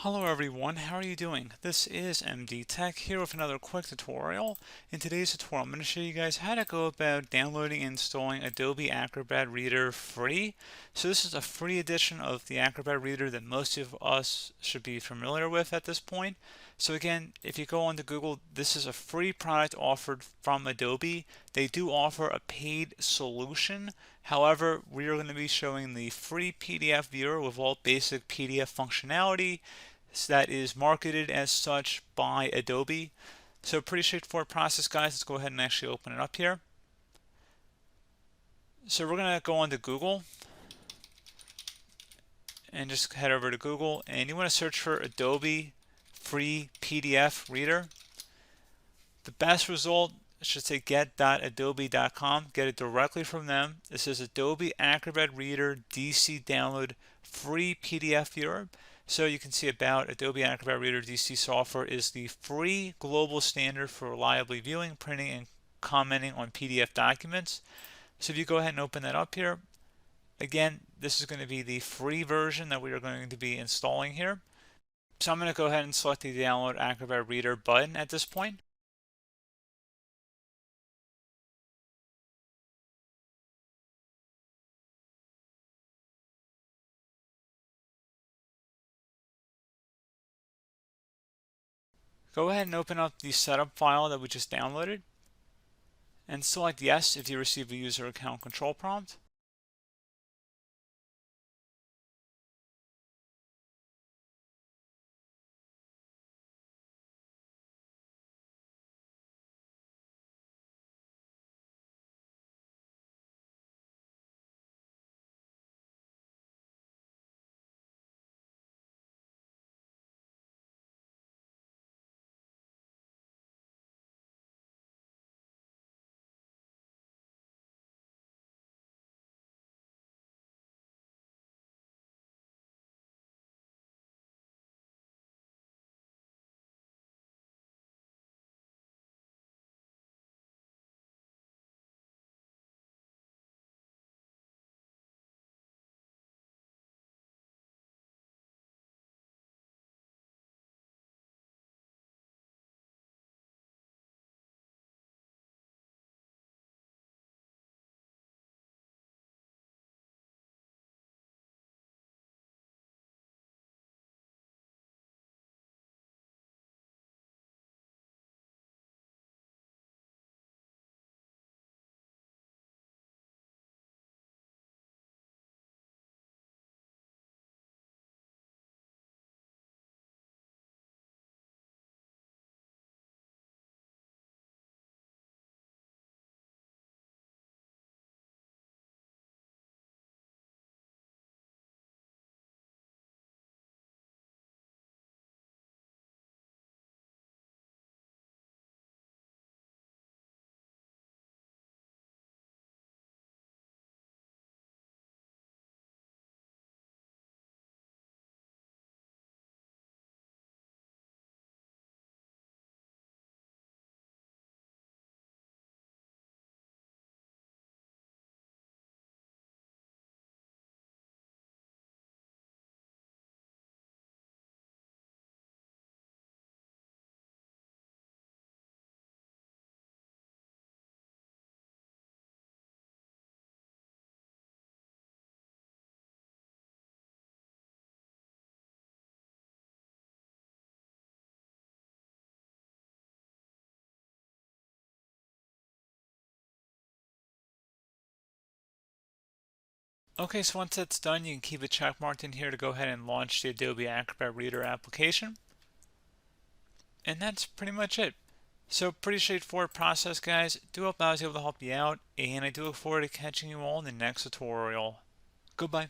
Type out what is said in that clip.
Hello everyone, how are you doing? This is MD Tech here with another quick tutorial. In today's tutorial, I'm going to show you guys how to go about downloading and installing Adobe Acrobat Reader free. So this is a free edition of the Acrobat Reader that most of us should be familiar with at this point. So again, if you go onto Google, this is a free product offered from Adobe. They do offer a paid solution. However, we are going to be showing the free PDF viewer with all basic PDF functionality that is marketed as such by Adobe. So pretty straightforward process, guys. Let's go ahead and actually open it up here. So we're going to go onto Google and just head over to Google, and you want to search for Adobe free PDF reader. The best result should say get.adobe.com. Get it directly from them. This is Adobe Acrobat Reader DC download free PDF viewer. So you can see about Adobe Acrobat Reader DC software is the free global standard for reliably viewing, printing, and commenting on PDF documents. So if you go ahead and open that up here, again, this is going to be the free version that we are going to be installing here. So I'm going to go ahead and select the Download Acrobat Reader button at this point. Go ahead and open up the setup file that we just downloaded and select yes if you receive a user account control prompt. Okay, so once that's done, you can keep it check marked in here to go ahead and launch the Adobe Acrobat Reader application. And that's pretty much it. So pretty straightforward process, guys. Do hope I was able to help you out, and I do look forward to catching you all in the next tutorial. Goodbye.